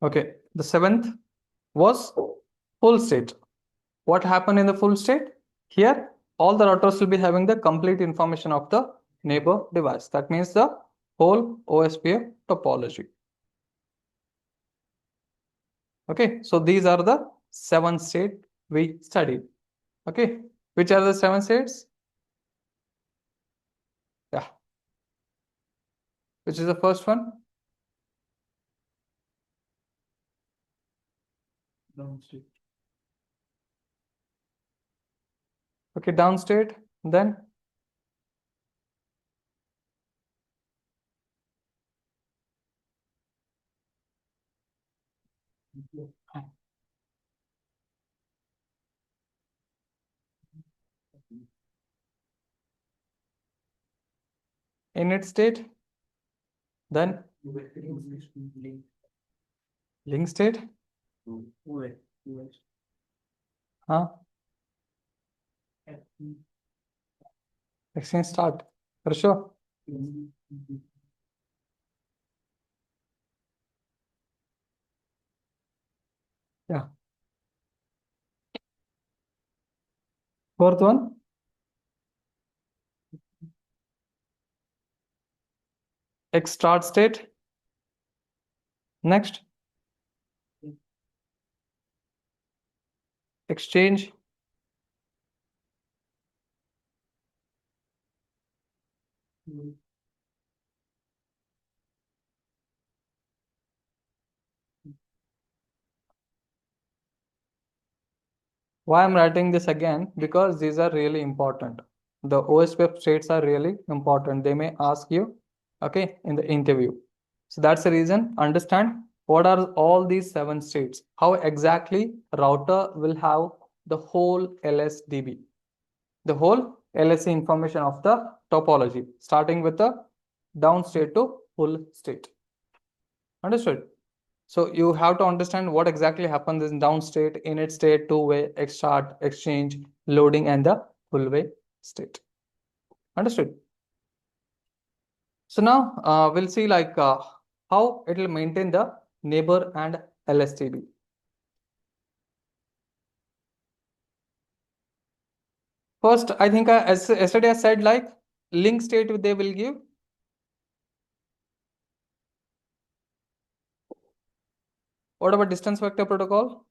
Okay, the seventh was full state. What happened in the full state? Here, all the routers will be having the complete information of the neighbor device. That means the whole OSPF topology. Okay, so these are the 7 states we studied. Okay, which are the 7 states? Yeah, which is the first one? Down state. Okay, down state. Then init state. Then link state. Huh? Exchange start. For sure. Yeah. Fourth one. X start state. Next. Exchange. Why I'm writing this again? Because these are really important. The OSPF states are really important. They may ask you, okay, in the interview. So that's the reason. Understand what are all these 7 states. How exactly router will have the whole LSDB, the whole LSC information of the topology, starting with the down state to full state. Understood? So you have to understand what exactly happens in down state, init state, two-way, start, exchange, loading, and the full way state. Understood? So now we'll see like how it will maintain the neighbor and LSTB. First, I think as yesterday I said like link state they will give. What about distance vector protocol?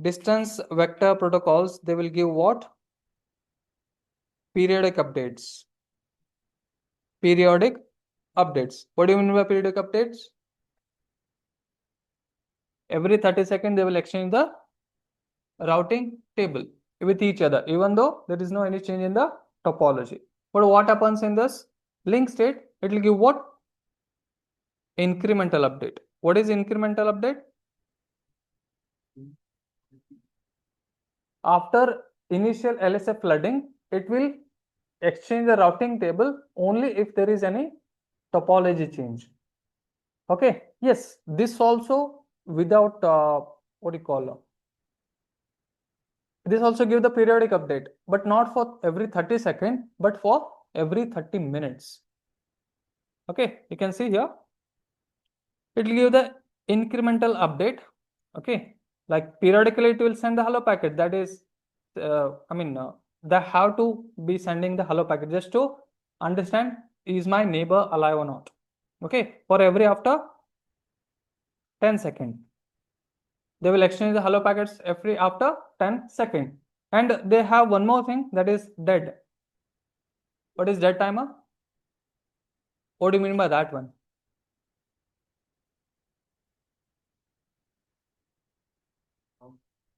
Distance vector protocols, they will give what? Periodic updates. Periodic updates. What do you mean by periodic updates? Every 30 seconds, they will exchange the routing table with each other, even though there is no any change in the topology. But what happens in this link state? It will give what? Incremental update. What is incremental update? After initial LSF flooding, it will exchange the routing table only if there is any topology change. Okay, yes, this also without what do you call this also give the periodic update, but not for every 30 seconds, but for every 30 minutes. Okay, you can see here it will give the incremental update. Okay, like periodically it will send the hello packet. That is they have to be sending the hello packet just to understand is my neighbor alive or not. Okay, for every after 10 seconds they will exchange the hello packets every after 10 seconds. And they have one more thing, that is dead. What is dead timer? What do you mean by that one?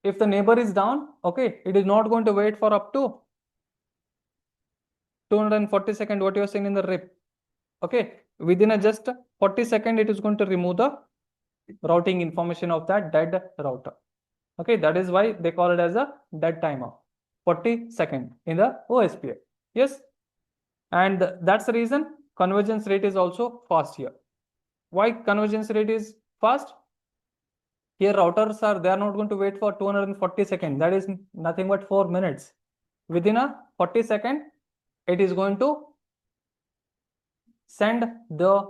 If the neighbor is down, okay, it is not going to wait for up to 240 seconds, what you are saying in the RIP. Okay, within a just 40 seconds, it is going to remove the routing information of that dead router. Okay, that is why they call it as a dead timer. 40 seconds in the OSPF. Yes, and that's the reason convergence rate is also fast here. Why convergence rate is fast? Here routers are, they are not going to wait for 240 seconds. That is nothing but 4 minutes. Within a 40 second, it is going to send the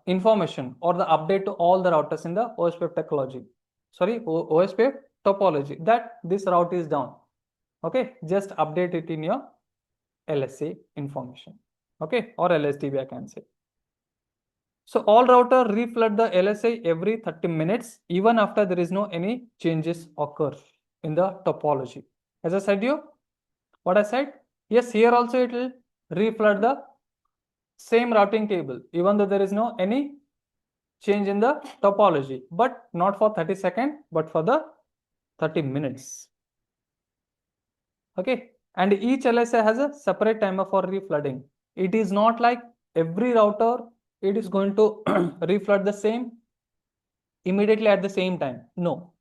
information or the update to all the routers in the OSPF technology. Sorry, OSPF topology, that this route is down. Okay, just update it in your LSA information. Okay, or LSTB I can say. So all router reflood the LSA every 30 minutes, even after there is no any changes occur in the topology. As I said you, what I said, yes, here also it will reflood the same routing table, even though there is no any change in the topology, but not for 30 seconds, but for the 30 minutes. Okay, and each LSA has a separate timer for reflooding. It is not like every router it is going to reflood the same immediately at the same time. No,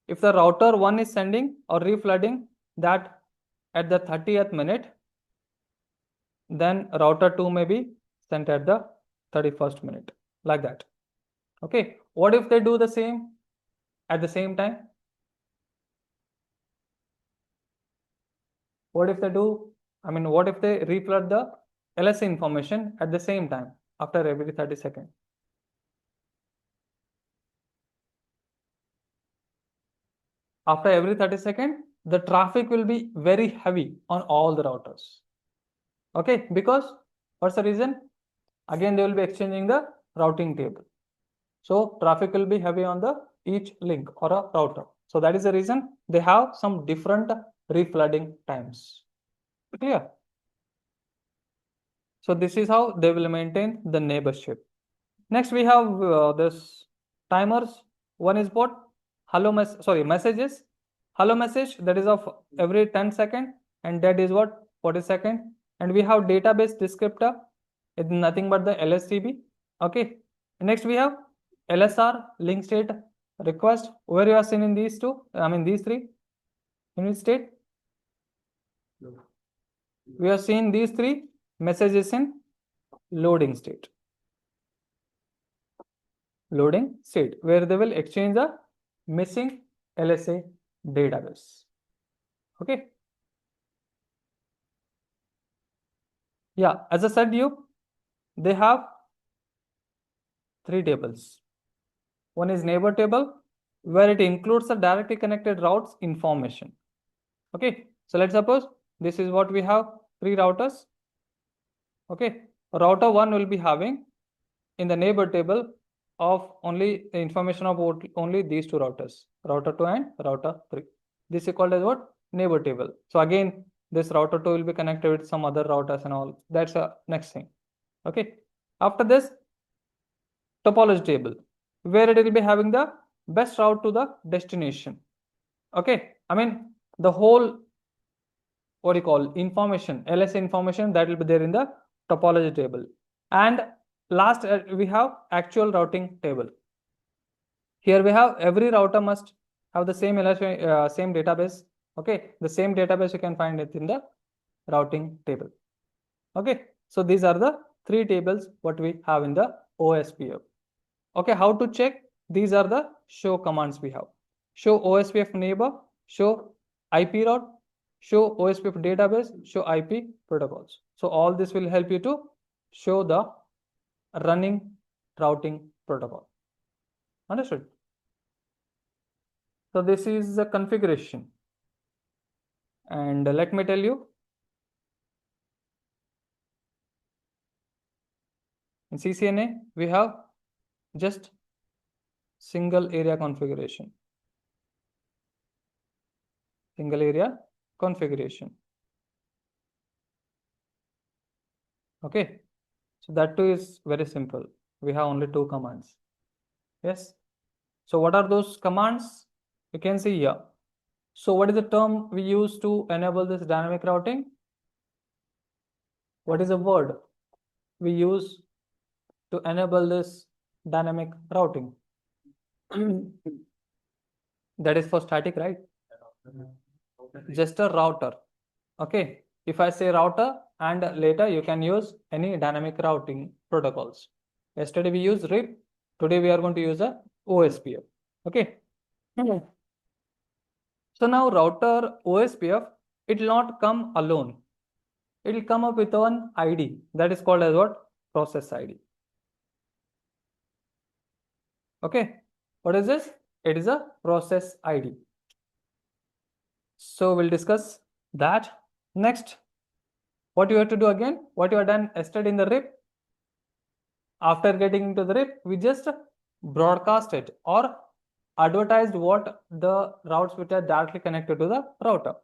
if the router 1 is sending or reflooding that at the 30th minute, then router 2 may be sent at the 31st minute, like that. Okay, what if they do the same at the same time? What if they do, what if they reflood the LSA information at the same time after every 30 seconds? After every 30 seconds, the traffic will be very heavy on all the routers. Okay, because what's the reason? Again, they will be exchanging the routing table. So traffic will be heavy on the each link or a router. So that is the reason they have some different reflooding times. Clear? So this is how they will maintain the neighborship. Next, we have this timers. One is what? Messages. Hello message, that is of every 10 second, and that is what? 40 second. And we have database descriptor. It's nothing but the LSTB. Okay. Next, we have LSR, link state request. Where you are seeing in these two? These three. In which state? We are seeing these three messages in loading state. Loading state, where they will exchange the missing LSA database. Okay. Yeah, as I said you, they have three tables. One is neighbor table, where it includes the directly connected routes information. Okay, so let's suppose this is what we have, three routers. Okay, router 1 will be having in the neighbor table of only the information about only these two routers, router 2 and router 3. This is called as what? Neighbor table. So again, this router 2 will be connected with some other routers and all. That's the next thing. Okay. After this, topology table, where it will be having the best route to the destination. Okay. The whole, what do you call, information, LSA information, that will be there in the topology table. And last, we have actual routing table. Here we have every router must have the same LSA, same database. Okay, the same database you can find it in the routing table. Okay, so these are the three tables what we have in the OSPF. Okay, how to check? These are the show commands we have. Show OSPF neighbor, show IP route, show OSPF database, show IP protocols. So all this will help you to show the running routing protocol. Understood? So this is the configuration. And let me tell you, in CCNA, we have just single area configuration. Single area configuration. Okay. So that too is very simple. We have only two commands. Yes. So what are those commands? You can see here. So what is the term we use to enable this dynamic routing? What is the word we use to enable this dynamic routing? That is for static, right? Just a router. Okay. If I say router, and later you can use any dynamic routing protocols. Yesterday we used RIP. Today we are going to use a OSPF. Okay. So now router OSPF, it will not come alone. It will come up with one ID that is called as what? Process ID. Okay, what is this? It is a process ID. So we'll discuss that. Next, what you have to do again, what you have done yesterday in the RIP. After getting into the RIP, we just broadcast it or advertised what the routes which are directly connected to the router.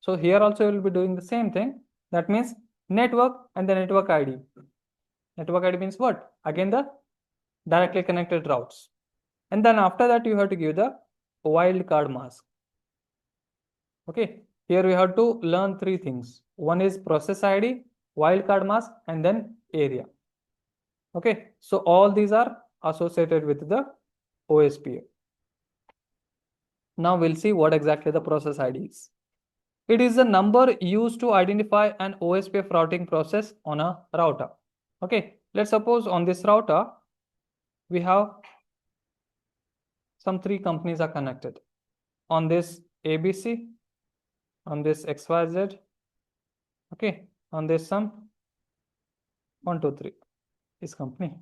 So here also you will be doing the same thing. That means network and the network ID. Network ID means what? Again, the directly connected routes. And then after that, you have to give the wildcard mask. Okay, here we have to learn three things. One is process ID, wildcard mask, and then area. Okay, so all these are associated with the OSPF. Now we'll see what exactly the process ID is. It is the number used to identify an OSPF routing process on a router. Okay, let's suppose on this router, we have some three companies are connected. On this ABC, on this XYZ, okay, on this some 1, 2, 3, this company.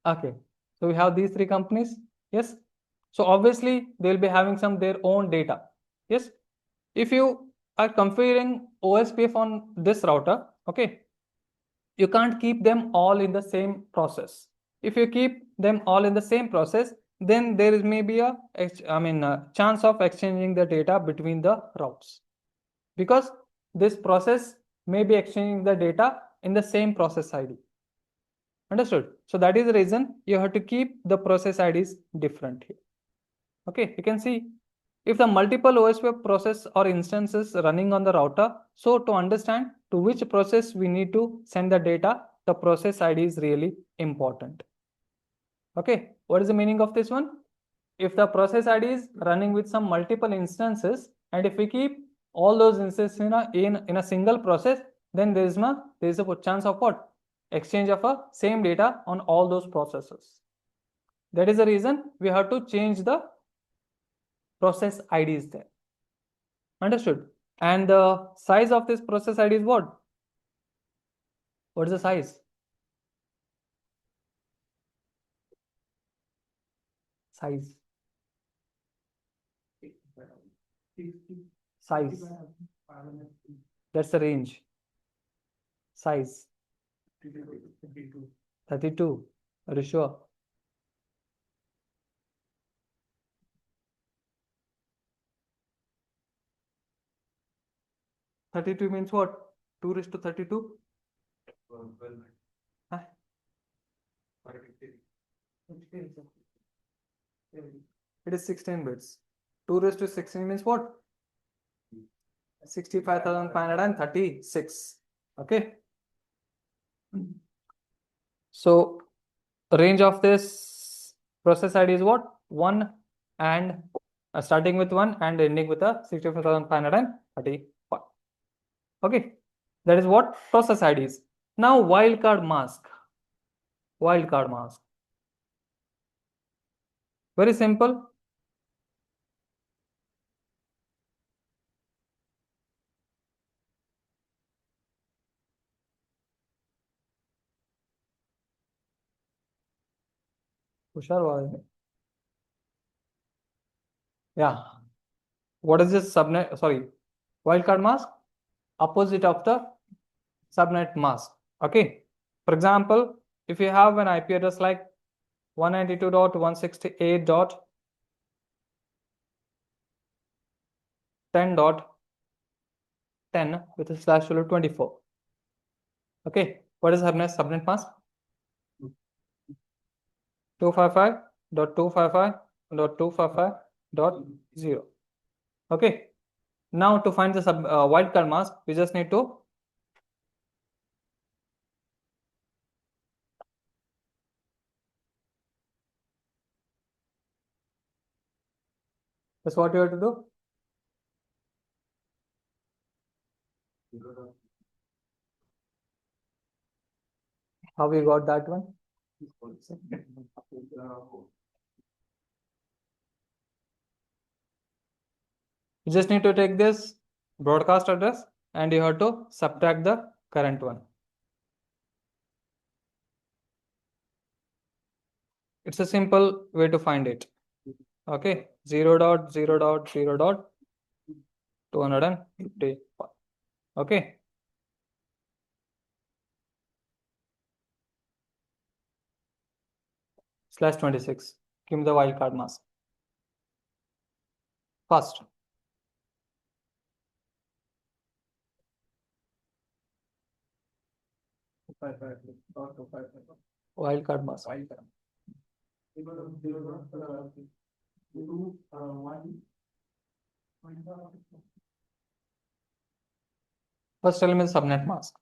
Okay, so we have these three companies. Yes, so obviously they'll be having some their own data. Yes, if you are configuring OSPF on this router, okay, you can't keep them all in the same process. If you keep them all in the same process, then there is maybe a chance of exchanging the data between the routes, because this process may be exchanging the data in the same process ID. Understood? So that is the reason you have to keep the process IDs different here. Okay, you can see if the multiple OSPF process or instances running on the router, so to understand to which process we need to send the data, the process ID is really important. Okay, what is the meaning of this one? If the process ID is running with some multiple instances, and if we keep all those instances in a single process, then there is a chance of what? Exchange of a same data on all those processes. That is the reason we have to change the process IDs there. Understood? And the size of this process ID is what? What is the size? Size. Size. That's the range. Size. 32. Are you sure? Thirty-two means what? 2:32? Huh? It is 16 bits. 2:16 means what? 65,536. Okay. So range of this process ID is what? 1 and starting with 1 and ending with a 65,535. Okay, that is what process ID is. Now wildcard mask. Wildcard mask. Very simple. Yeah. What is this subnet? Sorry, wildcard mask? Opposite of the subnet mask. Okay. For example, if you have an IP address like 192.168.10.10 with a /24. Okay. What is subnet mask? 255.255.255.0. Okay. Now to find the wildcard mask, we just need to that's what you have to do. How we got that one? You just need to take this broadcast address and you have to subtract the current one. It's a simple way to find it. Okay, 0.0.0.250. Okay. /26. Give me the wildcard mask. First. Wildcard mask. First tell me the subnet mask.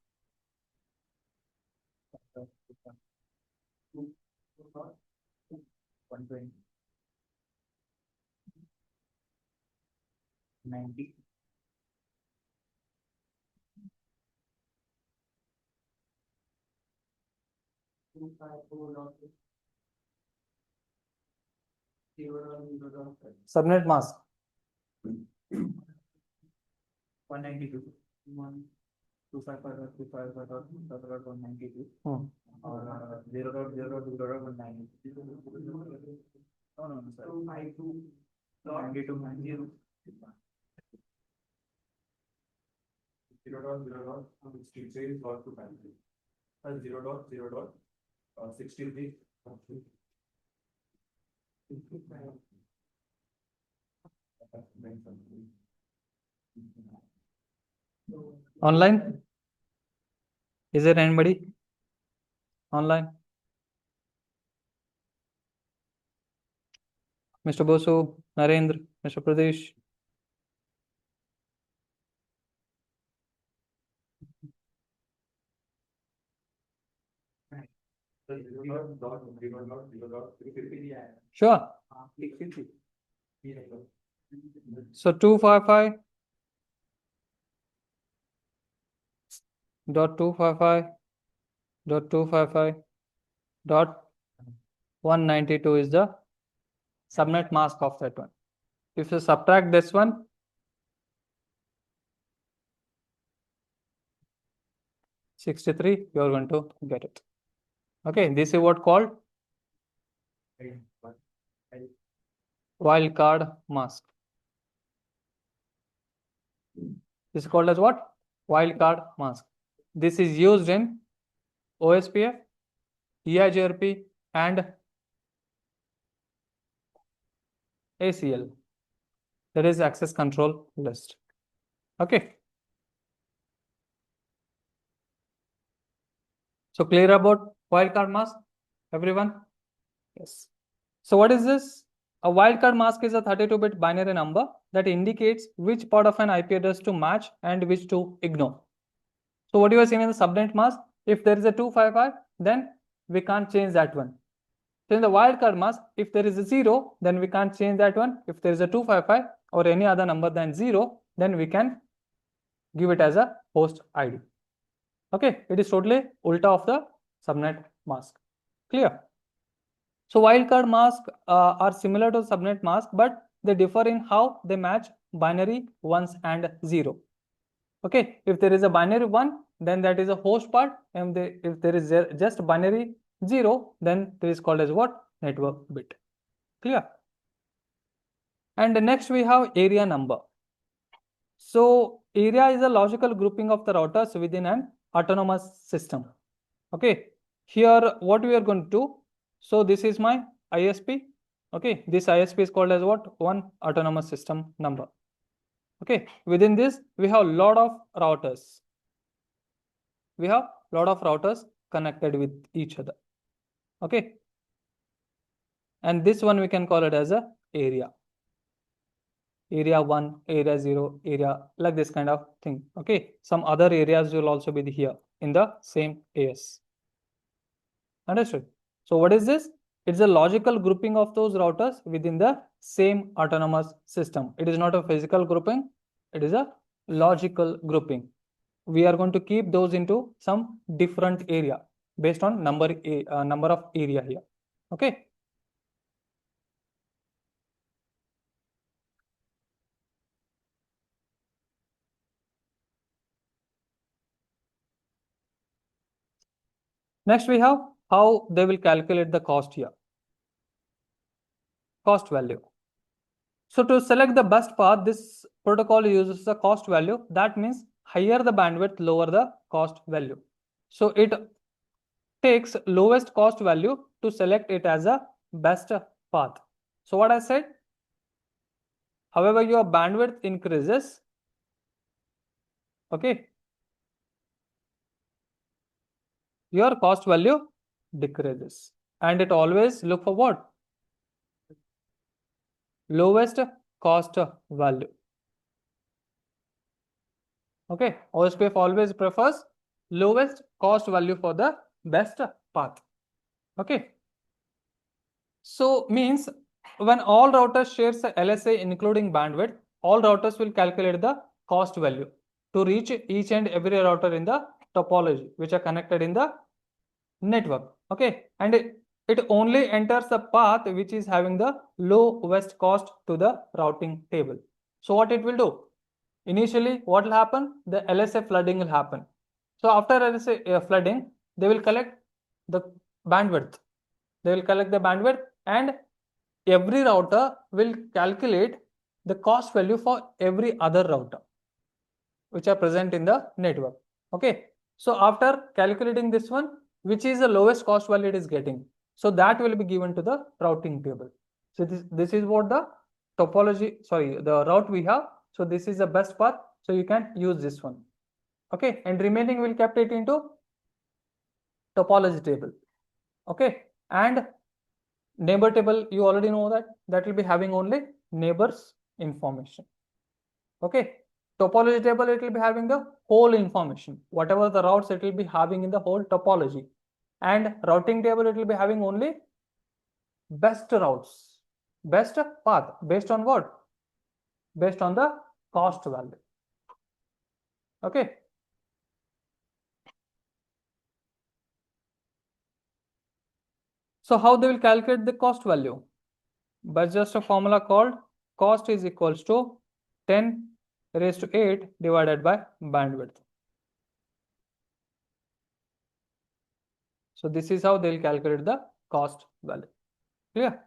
Subnet mask. 192. 255.255.192 or 0.0.0.192. No, sir. 252.92.90. 0.0.63.253. 0.0.63. Online? Is there anybody online? Mr. Bosu, Narendra, Mr. Pradesh. Sure. So 255.255.192 is the subnet mask of that one. If you subtract this one, 63, you are going to get it. Okay, this is what called wildcard mask. This is called as what? Wildcard mask. This is used in OSPF, EIGRP, and ACL. That is access control list. Okay. So clear about wildcard mask, everyone? Yes. So what is this? A wildcard mask is a 32-bit binary number that indicates which part of an IP address to match and which to ignore. So what you are seeing in the subnet mask, if there is a 255, then we can't change that one. So in the wildcard mask, if there is a 0, then we can't change that one. If there is a 255 or any other number than 0, then we can give it as a host ID. Okay, it is totally ulta of the subnet mask. Clear? So wildcard masks are similar to subnet mask, but they differ in how they match binary ones and 0. Okay, if there is a binary 1, then that is a host part, and if there is just binary 0, then this is called as what? Network bit. Clear? And next we have area number. So area is a logical grouping of the routers within an autonomous system. Okay, here what we are going to do, so this is my ISP. Okay, this ISP is called as what? One autonomous system number. Okay, within this we have lot of routers. We have lot of routers connected with each other. Okay, and this one we can call it as a area. Area 1, area 0, area, like this kind of thing. Okay, some other areas will also be here in the same AS. Understood? So what is this? It's a logical grouping of those routers within the same autonomous system. It is not a physical grouping, it is a logical grouping. We are going to keep those into some different area based on number of area here. Okay. Next we have how they will calculate the cost here. cost value. So to select the best path, this protocol uses the cost value. That means higher the bandwidth, lower the cost value. So it takes lowest cost value to select it as a best path. So what I said, however your bandwidth increases, okay, your cost value decreases, and it always look for what? Lowest cost value. Okay, OSPF always prefers lowest cost value for the best path. Okay, so means when all routers shares a LSA including bandwidth, all routers will calculate the cost value to reach each and every router in the topology which are connected in the network. Okay, and it only enters the path which is having the lowest cost to the routing table. So what it will do? Initially, what will happen? The LSA flooding will happen. So after LSA flooding, they will collect the bandwidth. They will collect the bandwidth, and every router will calculate the cost value for every other router which are present in the network. Okay. So after calculating this one, which is the lowest cost value it is getting, so that will be given to the routing table. So this is what the topology, sorry, the route we have. So this is the best path. So you can use this one. Okay, and remaining will kept it into topology table. Okay, and neighbor table, you already know that will be having only neighbors information. Okay, topology table, it will be having the whole information, whatever the routes it will be having in the whole topology, and routing table it will be having only best routes, best path based on what? Based on the cost value. Okay. So how they will calculate the cost value? By just a formula called cost is equals to 10 raised to 8 divided by bandwidth. So this is how they will calculate the cost value. Clear?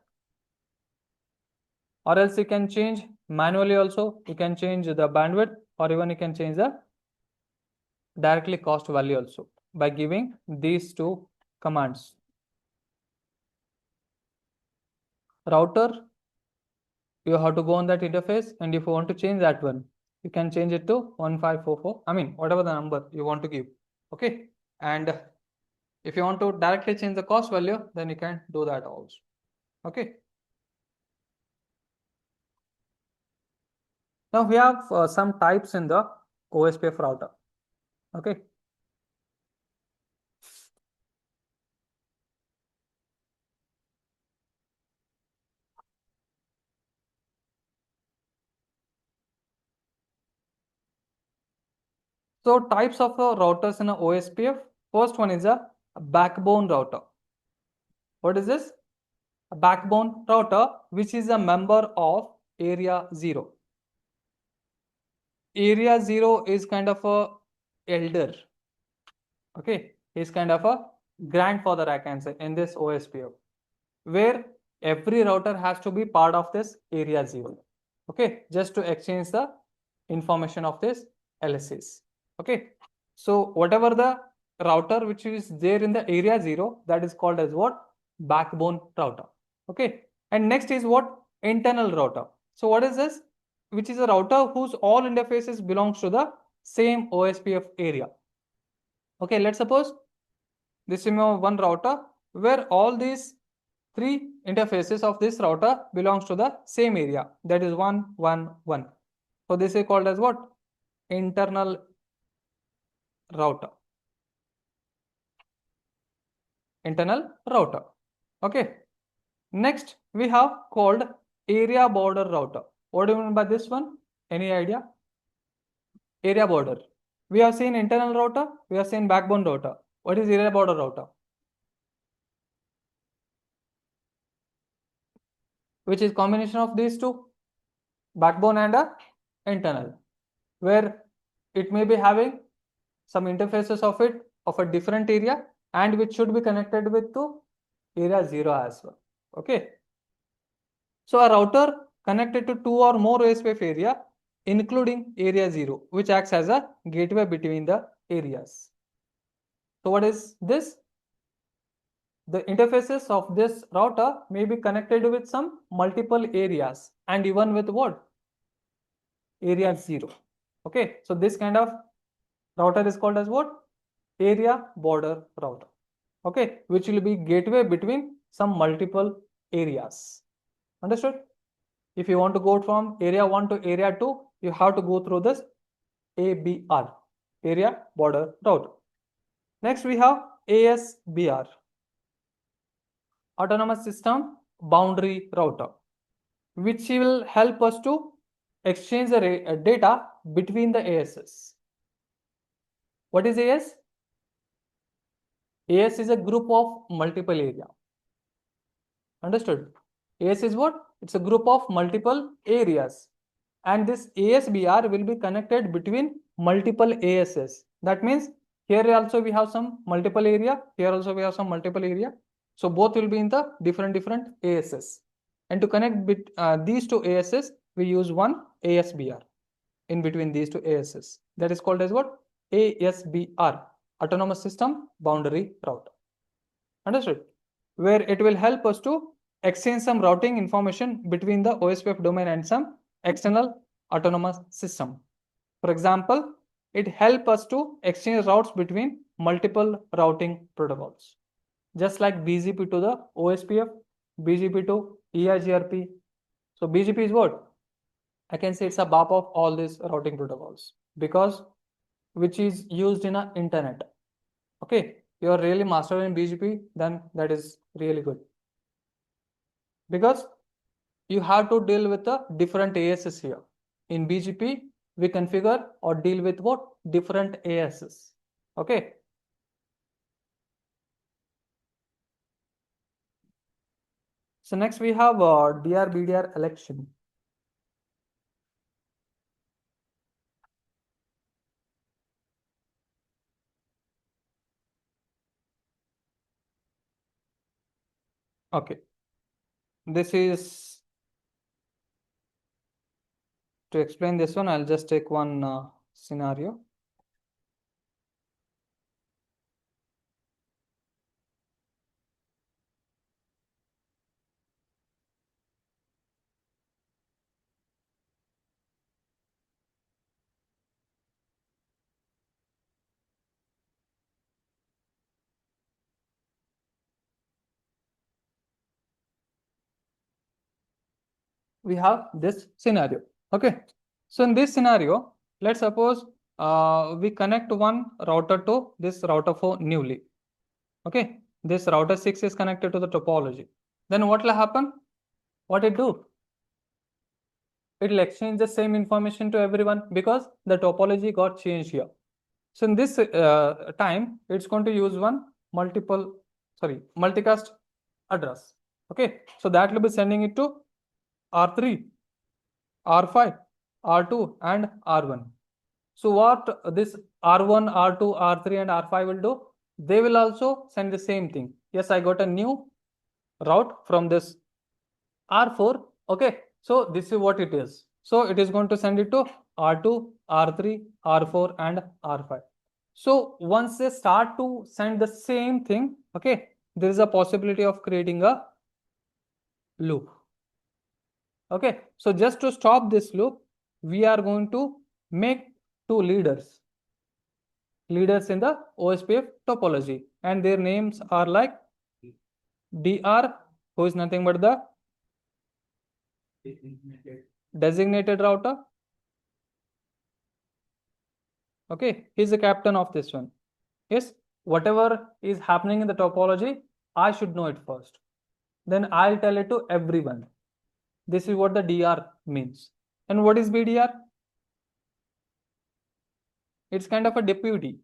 Or else you can change manually also. You can change the bandwidth, or even you can change the directly cost value also by giving these two commands. Router, you have to go on that interface, and if you want to change that one, you can change it to 1544. I mean, whatever the number you want to give. Okay. And if you want to directly change the cost value, then you can do that also. Okay. Now we have some types in the OSPF router. Okay. So types of routers in a OSPF. First one is a backbone router. What is this? A backbone router, which is a member of area 0. Area 0 is kind of a elder. Okay, is kind of a grandfather, I can say, in this OSPF, where every router has to be part of this area 0. Okay, just to exchange the information of this LSAs. Okay, so whatever the router which is there in the area 0, that is called as what? Backbone router. Okay, and next is what? Internal router. So what is this? Which is a router whose all interfaces belongs to the same OSPF area. Okay, let's suppose this is one router where all these three interfaces of this router belongs to the same area, that is 1 1 1. So this is called as what? Internal router. Internal router. Okay. Next we have called area border router. What do you mean by this one? Any idea? Area border. We have seen internal router, we have seen backbone router. What is area border router? Which is combination of these two, backbone and a internal, where it may be having some interfaces of it of a different area, and which should be connected with to area 0 as well. Okay. So a router connected to two or more OSPF area, including area 0, which acts as a gateway between the areas. So what is this? The interfaces of this router may be connected with some multiple areas and even with what? Area 0. Okay, so this kind of router is called as what? Area border router. Okay, which will be gateway between some multiple areas. Understood? If you want to go from area 1 to area 2, you have to go through this ABR, area border router. Next we have ASBR, autonomous system boundary router, which will help us to exchange the data between the ASs. What is AS? AS is a group of multiple area. Understood? AS is what? It's a group of multiple areas. And this ASBR will be connected between multiple ASs. That means here also we have some multiple area. Here also we have some multiple area. So both will be in the different ASs. And to connect these two ASs, we use one ASBR in between these two ASs. That is called as what? ASBR, Autonomous System Boundary Router. Understood? Where it will help us to exchange some routing information between the OSPF domain and some external autonomous system. For example, it helps us to exchange routes between multiple routing protocols. Just like BGP to the OSPF, BGP to EIGRP. So BGP is what? I can say it's a BAP of all these routing protocols because which is used in a internet. Okay, you are really master in BGP, then that is really good. Because you have to deal with the different ASs here. In BGP, we configure or deal with what? Different ASs. Okay. So next we have DR-BDR election. Okay. This is to explain this one. I'll just take one scenario. We have this scenario. Okay. So in this scenario, let's suppose we connect one router to this router 4 newly. Okay. This router 6 is connected to the topology. Then what will happen? What it do? It will exchange the same information to everyone because the topology got changed here. So in this time, it's going to use one multicast address. Okay. So that will be sending it to R3, R5, R2 and R1. So what this R1, R2, R3 and R5 will do? They will also send the same thing. Yes, I got a new route from this R4. Okay, so this is what it is. So it is going to send it to R2, R3, R4 and R5. So once they start to send the same thing, okay, there is a possibility of creating a loop. Okay, so just to stop this loop, we are going to make two leaders in the OSPF topology, and their names are like DR, who is nothing but the designated router. Okay, he's the captain of this one. Yes, whatever is happening in the topology, I should know it first. Then I'll tell it to everyone. This is what the DR means. And what is BDR? It's kind of a deputy.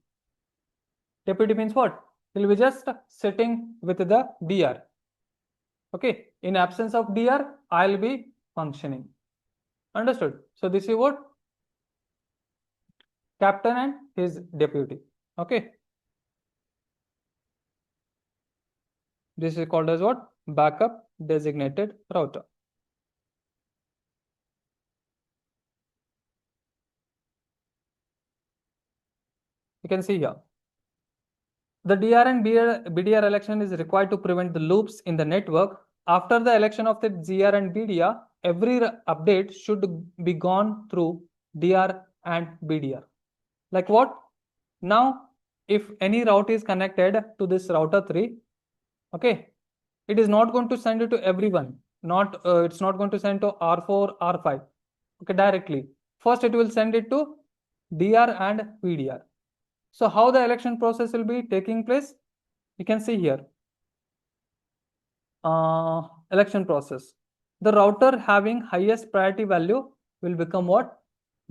Deputy means what? He'll be just sitting with the DR. Okay, in absence of DR, I'll be functioning. Understood? So this is what? Captain and his deputy. Okay. This is called as what? Backup designated router. You can see here. The DR and BDR election is required to prevent the loops in the network. After the election of the GR and BDR, every update should be gone through DR and BDR. Like what? Now, if any route is connected to this router 3, okay, it is not going to send it to everyone. It's not going to send to R4, R5, okay, directly. First, it will send it to DR and BDR. So how the election process will be taking place? You can see here. Election process. The router having highest priority value will become what?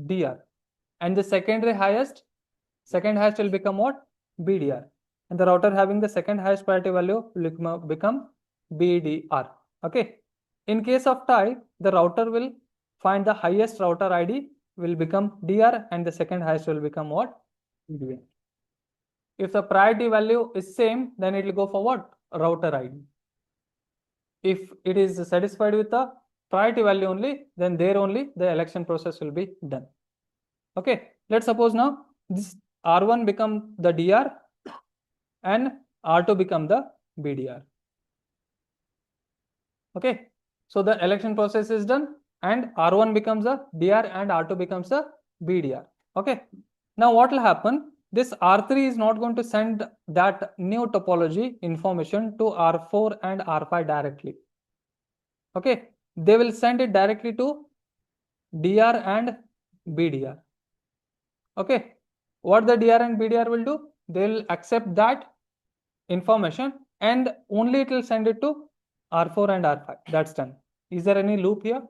DR. And the second highest will become what? BDR. And the router having the second highest priority value will become BDR. Okay. In case of tie, the router will find the highest router ID will become DR and the second highest will become what? BDR. If the priority value is same, then it will go for what? Router ID. If it is satisfied with the priority value only, then there only the election process will be done. Okay, let's suppose now this R1 become the DR and R2 become the BDR. Okay, so the election process is done and R1 becomes a DR and R2 becomes a BDR. Okay, now what will happen? This R3 is not going to send that new topology information to R4 and R5 directly. Okay, they will send it directly to DR and BDR. Okay, what the DR and BDR will do? They will accept that information and only it will send it to R4 and R5. That's done. Is there any loop here?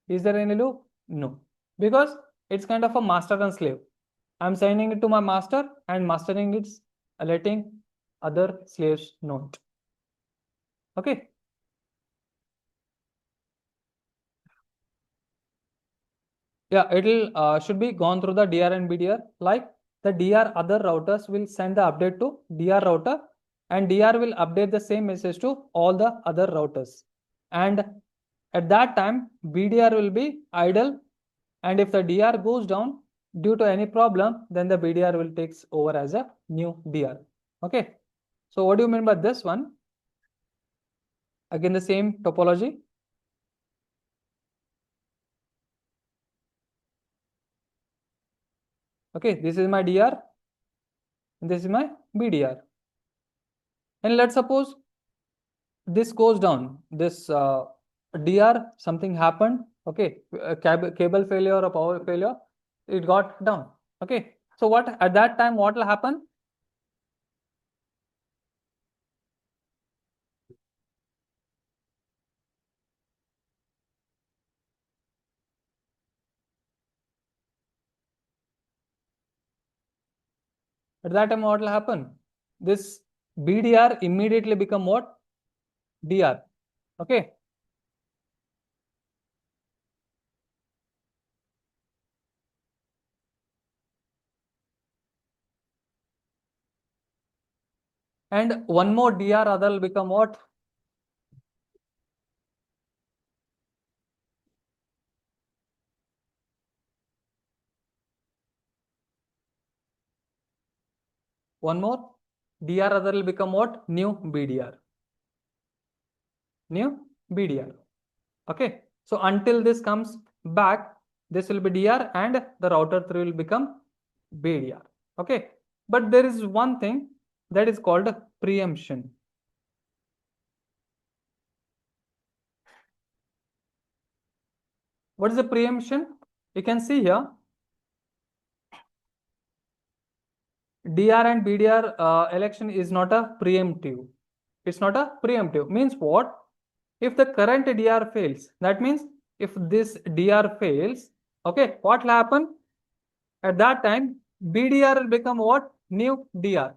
Is there any loop? No, because it's kind of a master and slave. I'm sending it to my master and mastering it's letting other slaves know it. Okay. Yeah, it'll should be gone through the DR and BDR. Like the DR other routers will send the update to DR router and DR will update the same message to all the other routers. And at that time, BDR will be idle. And if the DR goes down due to any problem, then the BDR will takes over as a new DR. Okay. So what do you mean by this one? Again, the same topology. Okay, this is my DR and this is my BDR. And let's suppose this goes down, this DR, something happened, okay, cable failure or power failure, it got down. Okay, so what at that time what will happen? At that time what will happen? This BDR immediately become what? DR. Okay, and one more DR other will become what? One more DR other will become what? New BDR. New BDR. Okay, so until this comes back, this will be DR and the router 3 will become BDR. Okay, but there is one thing that is called preemption. What is the preemption? You can see here DR and BDR election is not a preemptive. It's not a preemptive. Means what? If the current DR fails, that means if this DR fails, okay, what will happen? At that time, BDR will become what? New DR.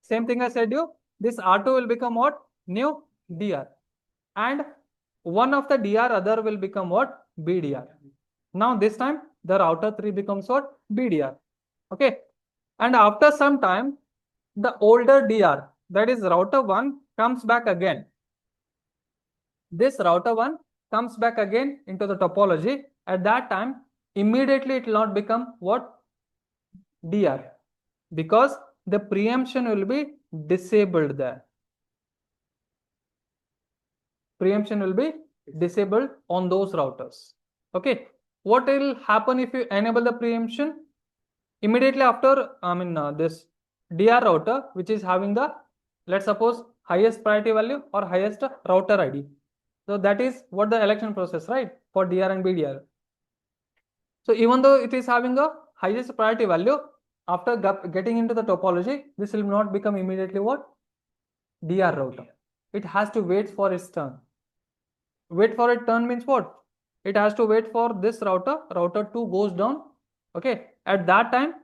Same thing I said you, this R2 will become what? New DR. And one of the DR other will become what? BDR. Now this time the router 3 becomes what? BDR. Okay. And after some time, the older DR, that is router 1, comes back again. This router 1 comes back again into the topology. At that time, immediately it will not become what? DR, because the preemption will be disabled there. Preemption will be disabled on those routers. Okay, what will happen if you enable the preemption? Immediately after, this DR router, which is having the, let's suppose, highest priority value or highest router ID. So that is what the election process, right, for DR and BDR. So even though it is having a highest priority value, after getting into the topology, this will not become immediately what? DR router. It has to wait for its turn. Wait for its turn means what? It has to wait for this router, router 2 goes down. Okay, at that time,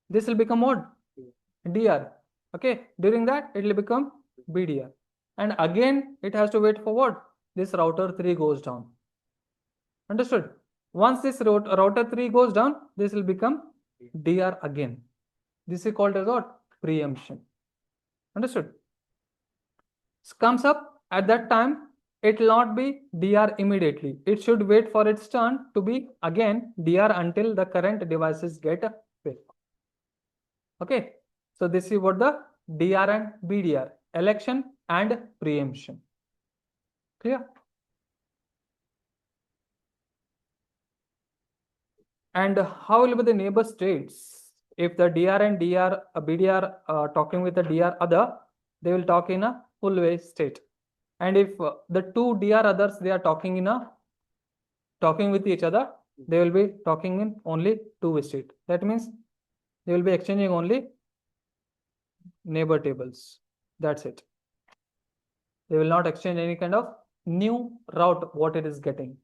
this will become what? DR. Okay, during that, it will become BDR. And again, it has to wait for what? This router 3 goes down. Understood? Once this router 3 goes down, this will become DR again. This is called as what? Preemption. Understood? Comes up at that time, it will not be DR immediately. It should wait for its turn to be again DR until the current devices get filled. Okay, so this is what the DR and BDR, election and preemption. Clear? And how will be the neighbor states? If the DR and BDR talking with the DR other, they will talk in a full way state. And if the two DR others, they are talking with each other, they will be talking in only two-way state. That means they will be exchanging only neighbor tables. That's it. They will not exchange any kind of new route what it is getting.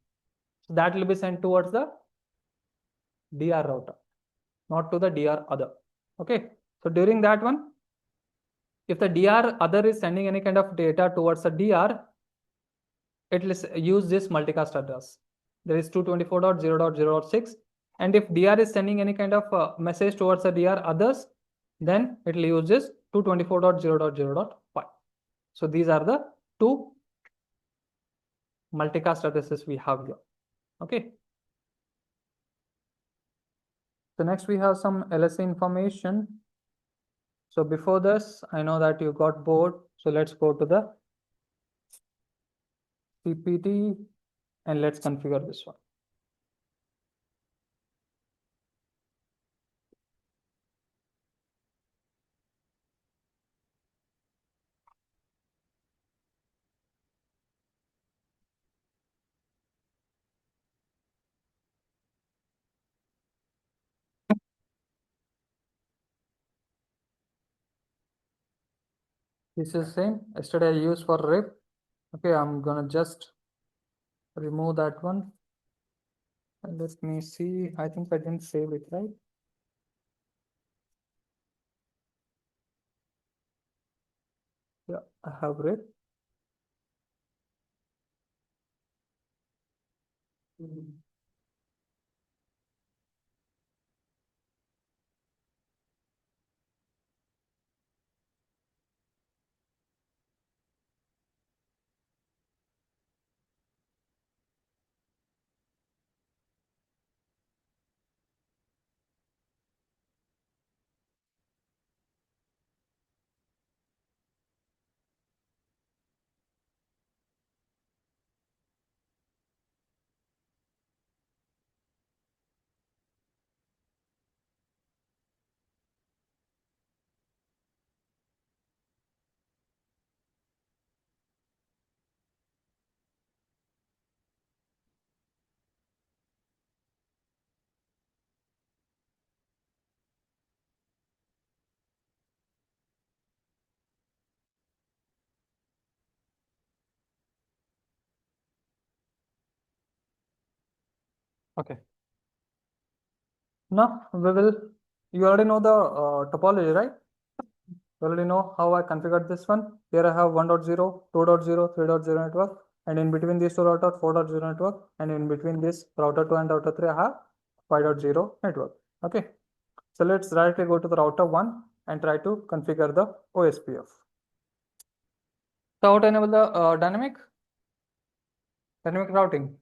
So that will be sent towards the DR router, not to the DR other. Okay. So during that one, if the DR other is sending any kind of data towards the DR, it will use this multicast address. There is 224.0.0.6. And if DR is sending any kind of message towards the DR others, then it will use this 224.0.0.5. So these are the two multicast addresses we have here. Okay. So next we have some LSA information. So before this, I know that you got bored. So let's go to the PPT and let's configure this one. This is same. Yesterday I used for RIP. Okay, I'm gonna just remove that one. And let me see. I think I didn't save it, right? Yeah, I have RIP. Okay. Now we will, you already know the topology, right? You already know how I configured this one. Here I have 1.0, 2.0, 3.0 network, and in between these two routers, 4.0 network, and in between this router 2 and router 3, I have 5.0 network. Okay. So let's directly go to the router 1 and try to configure the OSPF. So how to enable the dynamic routing?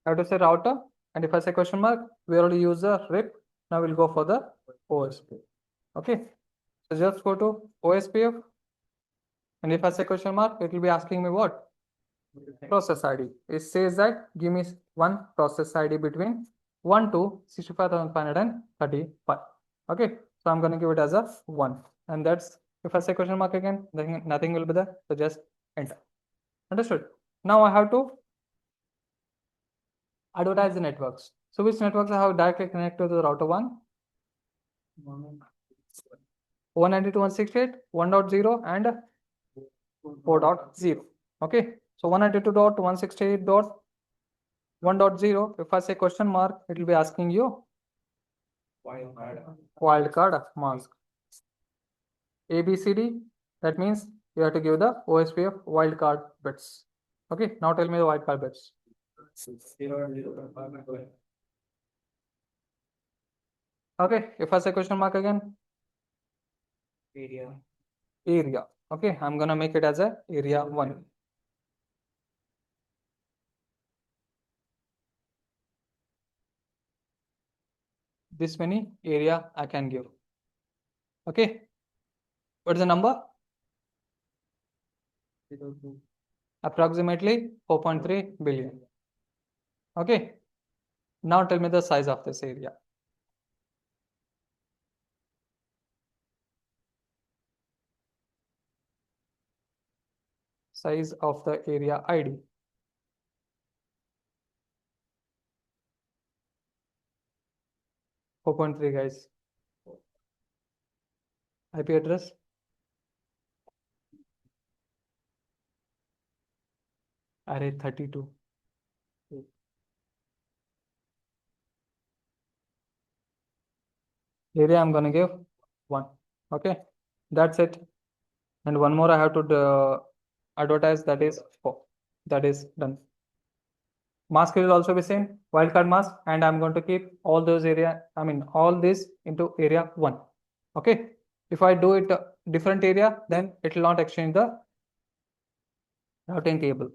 I have to say router, and if I say question mark, we already use the RIP. Now we'll go for the OSPF. Okay. So just go to OSPF. And if I say question mark, it will be asking me what? Process ID. It says that give me one process ID between 1 to 65,535. Okay. So I'm going to give it as a 1. And that's, if I say question mark again, then nothing will be there. So just enter. Understood? Now I have to advertise the networks. So which networks I have directly connected to the router 1? 192.168, 1.0 and 4.0. Okay. So 192.168.1.0. If I say question mark, it will be asking you wildcard mask. ABCD. That means you have to give the OSPF wildcard bits. Okay. Now tell me the wildcard bits. Okay. If I say question mark again. Area. Okay. I'm gonna make it as a area 1. This many area I can give. Okay. What's the number? Approximately 4.3 billion. Okay. Now tell me the size of this area. Size of the area ID. 4.3 guys. IP address. Array 32. Area I'm gonna give 1. Okay. That's it. And one more I have to advertise, that is 4. That is done. Mask will also be same, wildcard mask, and I'm going to keep all those area, all this into area 1. Okay. If I do it different area, then it will not exchange the routing table.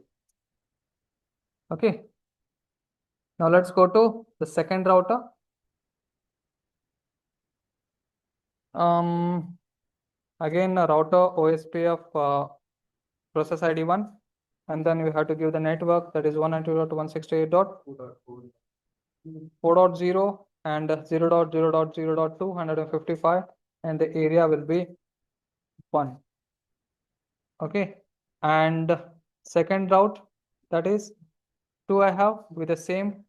Okay. Now let's go to the second router. Again, a router OSPF process ID 1, and then we have to give the network, that is 192.168.4.0 and 0.0.0.255, and the area will be 1. Okay. And second route, that is 2 I have with the same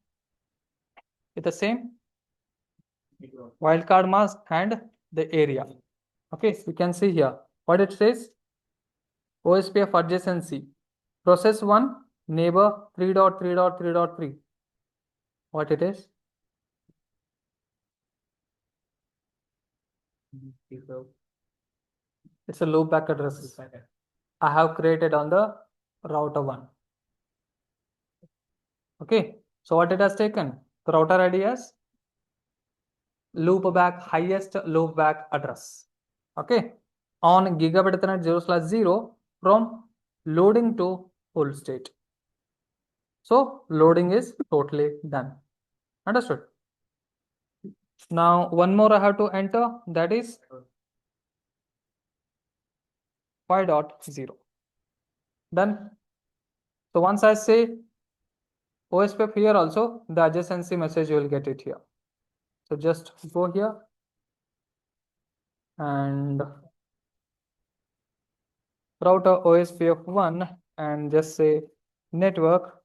wildcard mask and the area. Okay, you can see here what it says. OSPF adjacency. Process 1, neighbor 3.3.3.3. What it is? It's a loopback address I have created on the router 1. Okay, so what it has taken? The router ID as loopback, highest loopback address. Okay, on gigabit Ethernet 0/0 from loading to full state. So loading is totally done. Understood? Now one more I have to enter, that is 5.0. Done. So once I say OSPF here also, the adjacency message you will get it here. So just go here and router OSPF 1 and just say network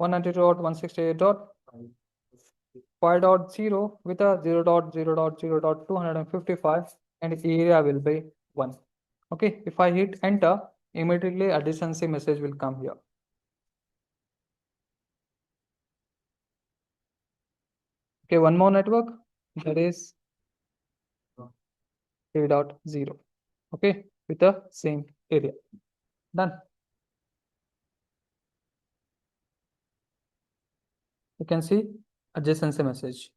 192.168.5.0 with a 0.0.0.255 and area will be 1. Okay, if I hit enter, immediately adjacency message will come here. Okay, one more network, that is 3.0. Okay, with the same area. Done. You can see adjacency message.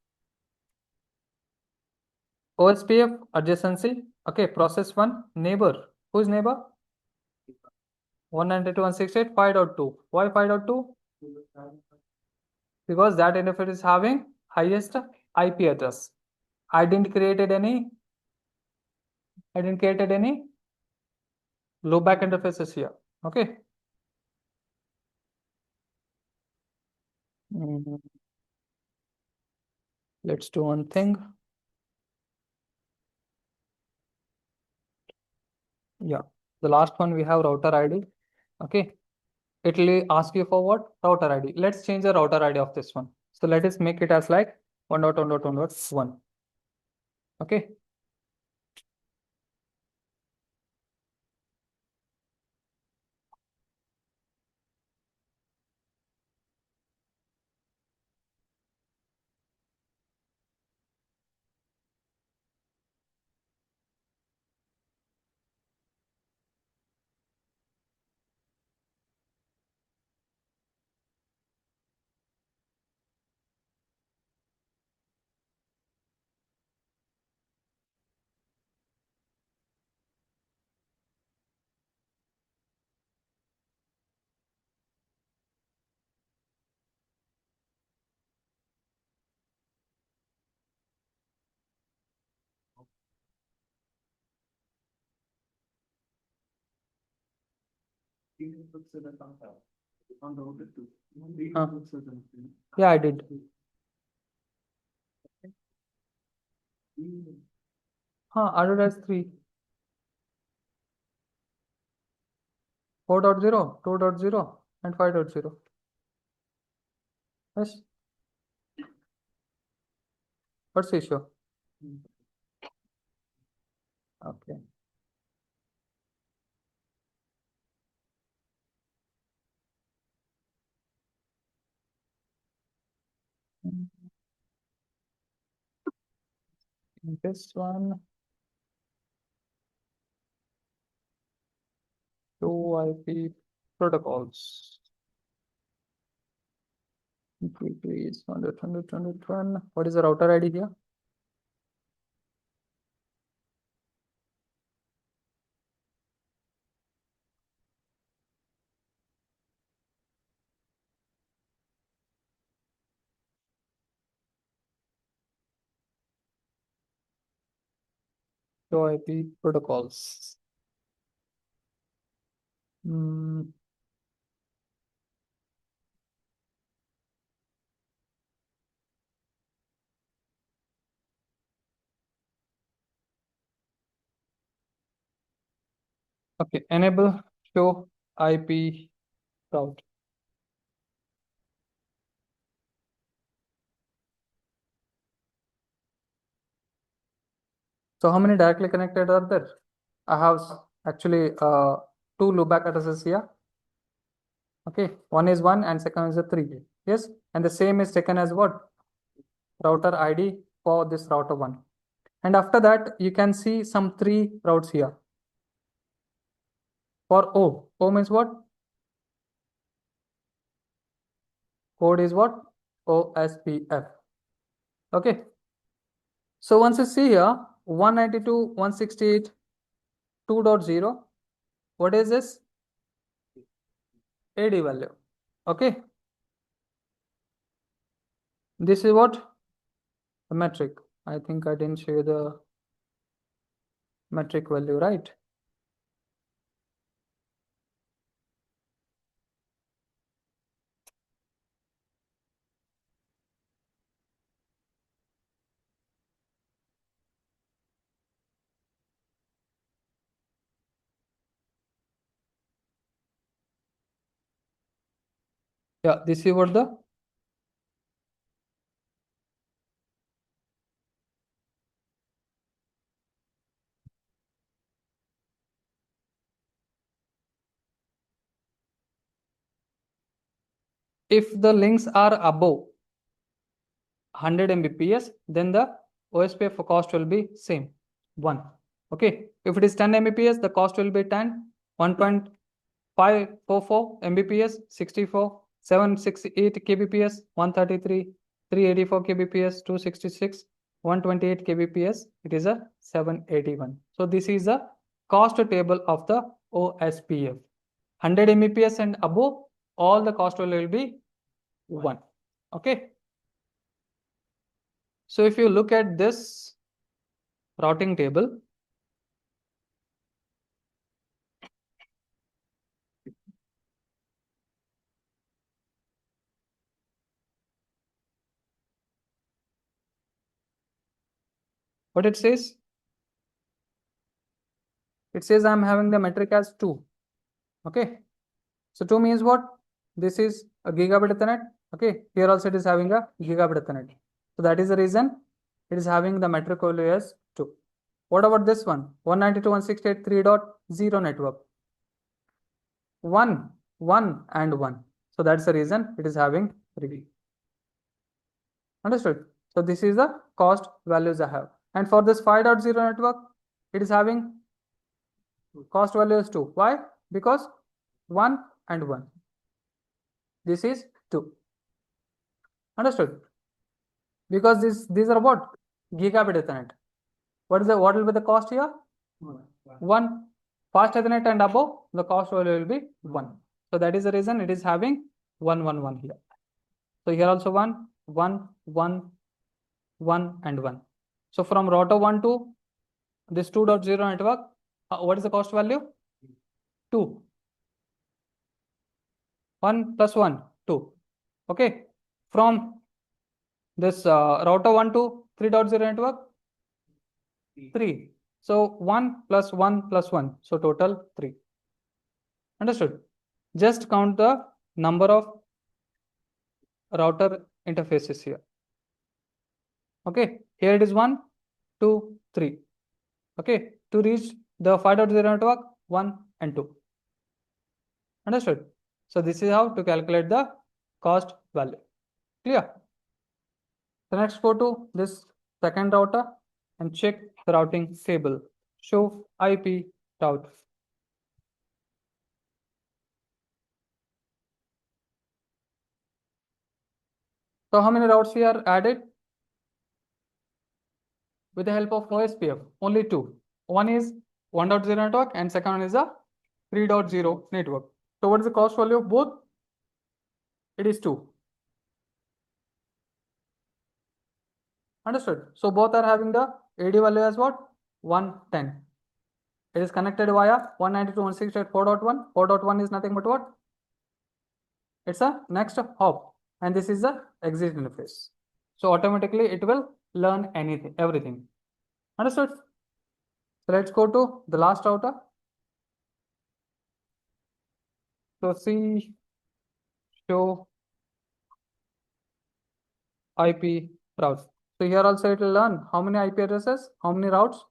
OSPF adjacency. Okay, process 1, neighbor. Who is neighbor? 192.168.5.2. Why 5.2? Because that interface is having highest IP address. I didn't created any low back interfaces here. Okay. Let's do one thing. Yeah, the last one we have router ID. Okay, it will ask you for what? Router ID. Let's change the router ID of this one. So let us make it as like 1.1.1.1. Okay. Yeah, I did. Added as 3. 4.0, 2.0, and 5.0. Yes. What's the issue? Okay. This one, 2 IP protocols. Please, 100. What is the router ID here? So IP protocols. Okay, enable show IP route. So how many directly connected are there? I have actually 2 loopback addresses here. Okay, one is 1 and second is a 3. Yes, and the same is taken as what? Router ID for this router 1. And after that, you can see some 3 routes here. For O means what? Code is what? OSPF. Okay. So once you see here, 192.168.2.0, what is this? AD value. Okay. This is what? The metric. I think I didn't show you the metric value, right? Yeah, this is what the if the links are above 100 Mbps, then the OSPF cost will be same 1. Okay, if it is 10 Mbps, the cost will be 10, 1.544 Mbps, 64, 768 kbps, 133, 384 kbps, 266, 128 kbps. It is a 781. So this is the cost table of the OSPF. 100 Mbps and above, all the cost will be 1. Okay. So if you look at this, routing table. What it says? It says I'm having the metric as 2. Okay. So 2 means what? This is a gigabit Ethernet. Okay. Here also it is having a gigabit Ethernet. So that is the reason it is having the metric value as 2. What about this one? 192.168.3.0 network. 1, 1 and 1. So that's the reason it is having 3. Understood? So this is the cost values I have. And for this 5.0 network, it is having cost value is 2. Why? Because 1 and 1. This is 2. Understood? Because these are what? Gigabit Ethernet. What will be the cost here? 1. Fast Ethernet and above, the cost value will be 1. So that is the reason it is having 1, 1, 1 here. So here also 1, 1, 1, 1 and 1. So from router 1 to this 2.0 network, what is the cost value? 2. 1 plus 1, 2. Okay. From this router 1 to 3.0 network, 3. So 1 plus 1 plus 1. So total 3. Understood? Just count the number of router interfaces here. Okay. Here it is 1, 2, 3. Okay. To reach the 5.0 network, 1 and 2. Understood? So this is how to calculate the cost value. Clear? So next go to this second router and check the routing table. Show IP route. So how many routes here added? With the help of OSPF, only 2. One is 1.0 network and second one is a 3.0 network. So what is the cost value of both? It is 2. Understood? So both are having the AD value as what? 110. It is connected via 192.168.4.1. 4.1 is nothing but what? It's a next hop, and this is the exit interface. So automatically it will learn everything. Understood? So let's go to the last router. So see show IP routes. So here also it will learn how many IP addresses, how many routes?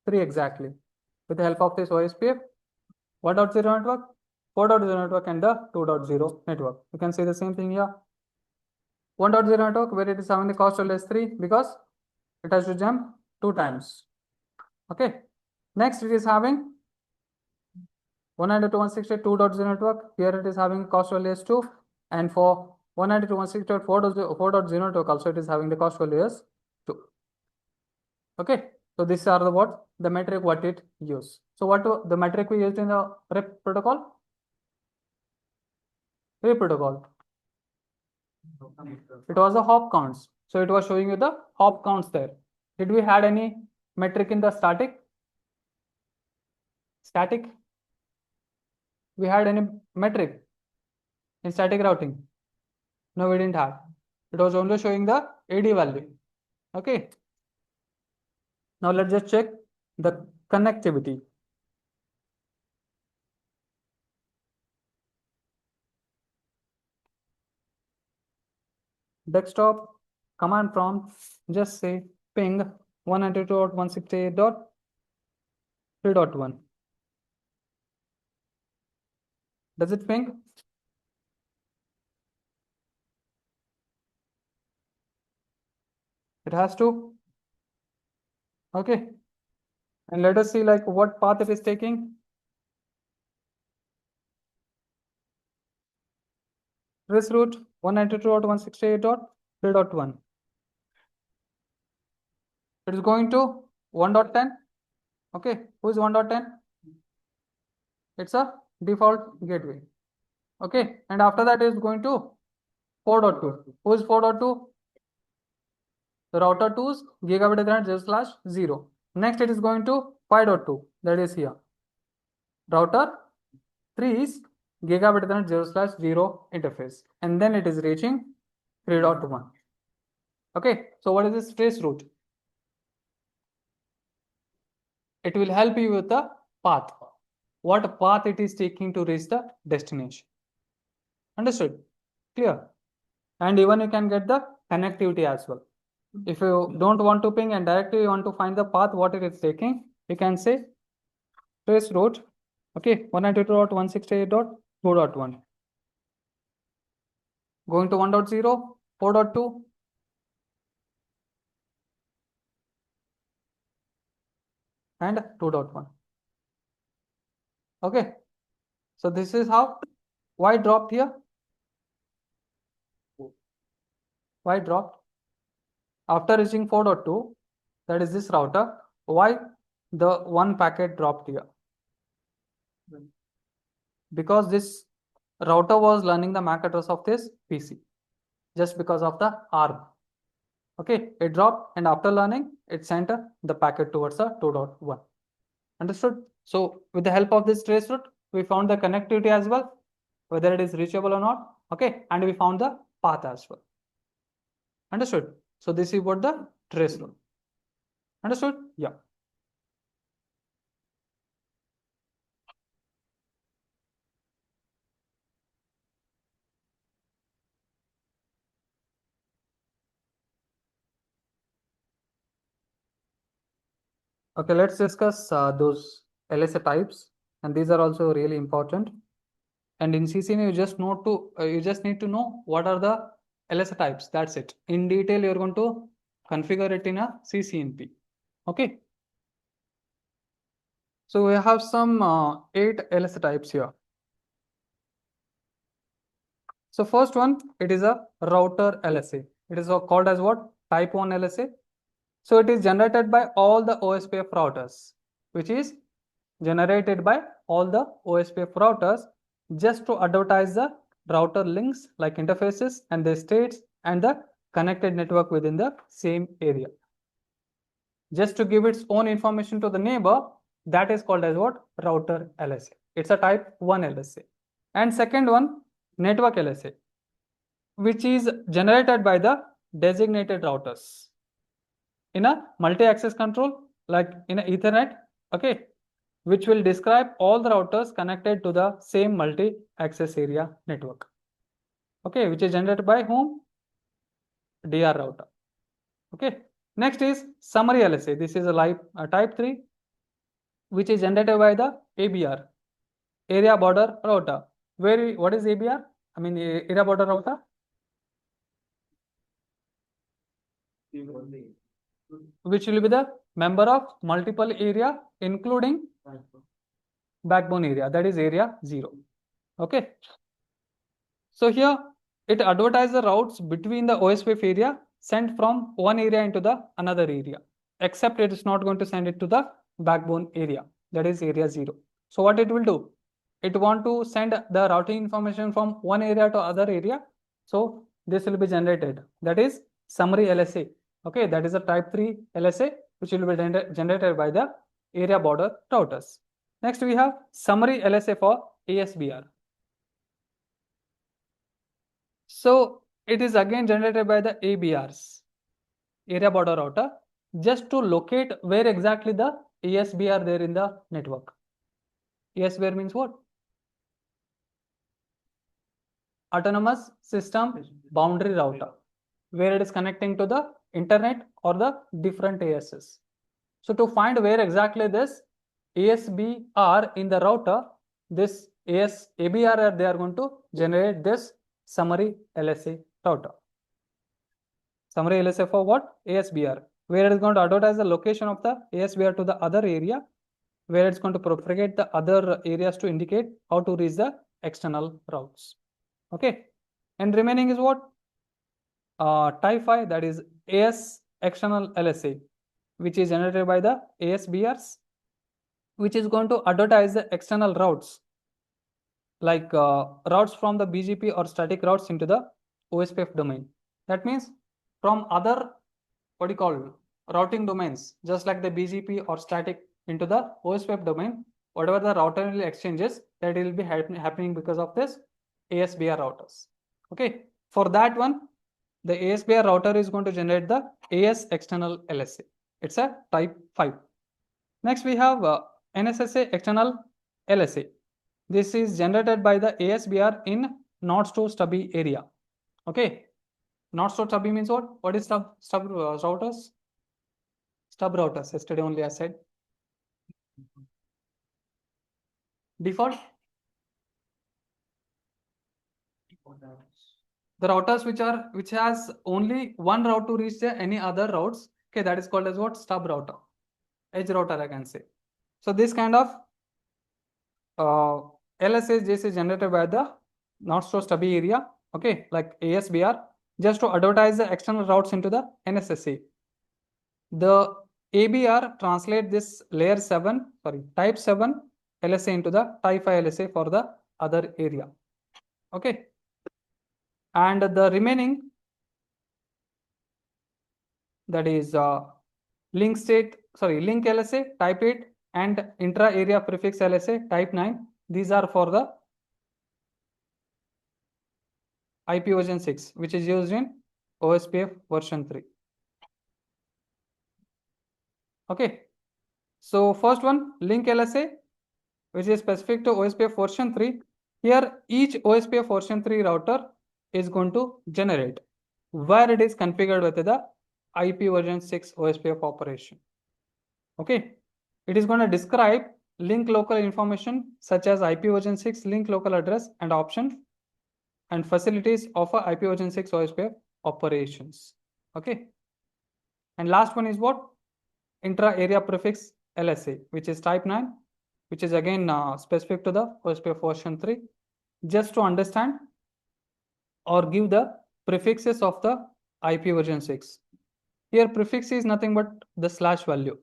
3 exactly. With the help of this OSPF, 1.0 network, 4.0 network and the 2.0 network. You can see the same thing here. 1.0 network where it is having the cost of less 3 because it has to jump 2 times. Okay. Next it is having 192.168.2.0 network. Here it is having cost value as 2. And for 192.168.4.0 network also it is having the cost value as 2. Okay. So these are the metric what it use. So what the metric we used in the RIP protocol? RIP protocol. It was a hop counts. So it was showing you the hop counts there. Did we had any metric in the static? Static? We had any metric in static routing? No, we didn't have. It was only showing the AD value. Okay. Now let's just check the connectivity. Desktop command prompt, just say ping 192.168.3.1. Does it ping? It has to. Okay. And let us see like what path it is taking. Trace route 192.168.3.1. It is going to 1.10. Okay. Who is 1.10? It's a default gateway. Okay. And after that is going to 4.2. Who is 4.2? The router 2's gigabit Ethernet 0/0. Next it is going to 5.2, that is here. Router 3 is gigabit Ethernet 0/0 interface, and then it is reaching 3.1. Okay, so what is this trace route? It will help you with the path. What path it is taking to reach the destination. Understood? Clear? And even you can get the connectivity as well. If you don't want to ping and directly you want to find the path what it is taking, you can say trace route. Okay, 192.168.2.1. Going to 1.0, 4.2. And 2.1. Okay, so this is how. Why dropped here? Why dropped? After reaching 4.2, that is this router, why the one packet dropped here? Because this router was learning the MAC address of this PC, just because of the ARM. Okay, it dropped, and after learning, it sent the packet towards the 2.1. Understood? So with the help of this trace route, we found the connectivity as well, whether it is reachable or not. Okay, and we found the path as well. Understood? So this is what the trace route. Understood? Yeah. Okay, let's discuss those LSA types, and these are also really important. And in CCNA, you just need to know what are the LSA types. That's it. In detail, you're going to configure it in a CCNP. Okay. So we have some 8 LSA types here. So first one, it is a router LSA. It is called as what? Type 1 LSA. So it is generated by all the OSPF routers, which is generated by all the OSPF routers just to advertise the router links like interfaces and their states and the connected network within the same area. Just to give its own information to the neighbor, that is called as what? Router LSA. It's a type 1 LSA. And second one, network LSA, which is generated by the designated routers in a multi-access control like in a Ethernet, okay, which will describe all the routers connected to the same multi-access area network, okay, which is generated by whom? DR router. Okay, next is summary LSA. This is a type 3, which is generated by the ABR, area border router. What is ABR? I mean area border router, which will be the member of multiple area including backbone area, that is area 0. Okay, so here it advertises the routes between the OSPF area sent from one area into the another area, except it is not going to send it to the backbone area, that is area 0. So what it will do? It want to send the routing information from one area to other area. So this will be generated, that is summary LSA. Okay, that is a type 3 LSA, which will be generated by the area border routers. Next we have summary LSA for ASBR. So it is again generated by the ABRs, area border router, just to locate where exactly the ASBR are there in the network. ASBR means what? Autonomous System Boundary Router, where it is connecting to the internet or the different ASs. So to find where exactly this ASB are in the router, this ABR they are going to generate this summary LSA router. Summary LSA for what? ASBR, where it is going to advertise the location of the ASBR to the other area, where it's going to propagate the other areas to indicate how to reach the external routes. Okay, and remaining is what? Type 5, that is AS external LSA, which is generated by the ASBRs, which is going to advertise the external routes like routes from the BGP or static routes into the OSPF domain. That means from other, what do you call, routing domains, just like the BGP or static into the OSPF domain, whatever the router exchanges, that will be happening because of this ASBR routers. Okay, for that one, the ASBR router is going to generate the AS external LSA. It's a type 5. Next, we have NSSA external LSA. This is generated by the ASBR in not so stubby area. Okay, not so stubby means what? What is stub routers? Stub routers. Yesterday only I said. Default. The routers which has only one route to reach any other routes. Okay, that is called as what? Stub router. Edge router, I can say. So this kind of LSA is generated by the not so stubby area. Okay, like ASBR, just to advertise the external routes into the NSSA. The ABR translate this type 7 LSA into the type 5 LSA for the other area. Okay, and the remaining, that is link LSA type 8 and intra area prefix LSA type 9. These are for the IP version 6, which is used in OSPF version 3. Okay, so first one, link LSA, which is specific to OSPF version 3. Here, each OSPF version 3 router is going to generate where it is configured with the IP version 6 OSPF operation. Okay, it is going to describe link local information such as IP version 6 link local address and option and facilities of a IP version 6 OSPF operations. Okay, and last one is what? Intra area prefix LSA, which is type 9, which is again specific to the OSPF version 3, just to understand or give the prefixes of the IP version 6. Here prefix is nothing but the slash value,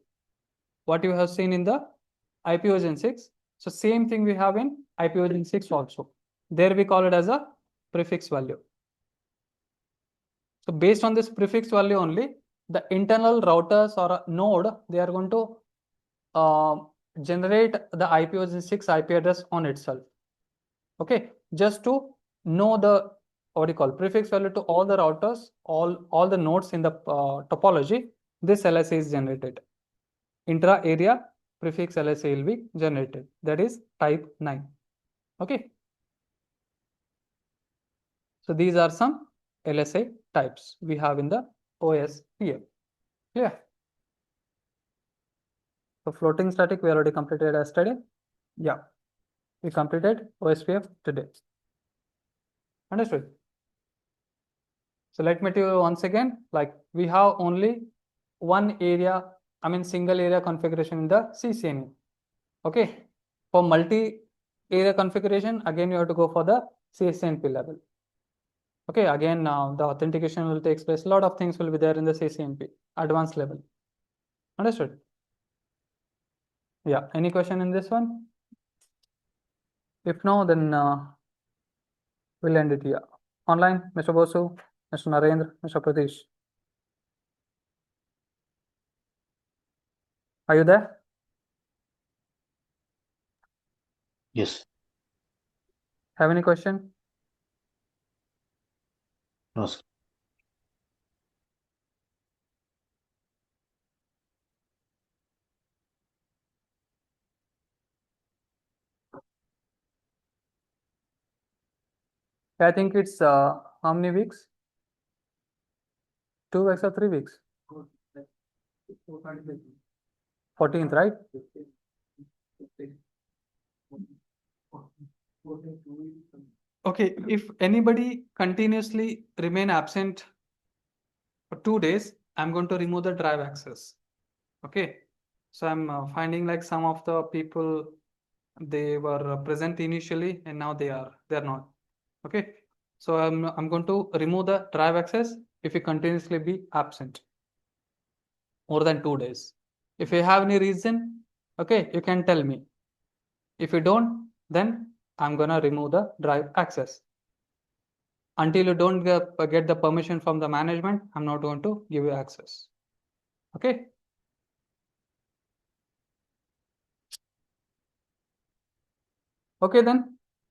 what you have seen in the IP version 6. So same thing we have in IP version 6 also. There we call it as a prefix value. So based on this prefix value only, the internal routers or a node, they are going to generate the IP version 6 IP address on itself. Okay, just to know the prefix value to all the routers, all the nodes in the topology, this LSA is generated. Intra area prefix LSA will be generated. That is type 9. Okay. So these are some LSA types we have in the OSPF. Clear? So floating static, we already completed yesterday. Yeah, we completed OSPF today. Understood? So let me tell you once again, like we have only one area, single area configuration in the CCNA. Okay. For multi-area configuration, again, you have to go for the CCNP level. Okay, again, now the authentication will take place. A lot of things will be there in the CCNP, advanced level. Understood? Yeah, any question in this one? If no, then we'll end it here. Online, Mr. Bosu, Mr. Narendra, Mr. Pratish. Are you there? Yes. Have any question? No, sir. I think it's how many weeks? 2 weeks or 3 weeks? 14th, right? Okay, if anybody continuously remain absent for 2 days, I'm going to remove the drive access. Okay, so I'm finding like some of the people, they were present initially and now they're not. Okay, so I'm going to remove the drive access if you continuously be absent more than 2 days. If you have any reason, okay, you can tell me. If you don't, then I'm gonna remove the drive access. Until you don't get the permission from the management, I'm not going to give you access. Okay. Okay then.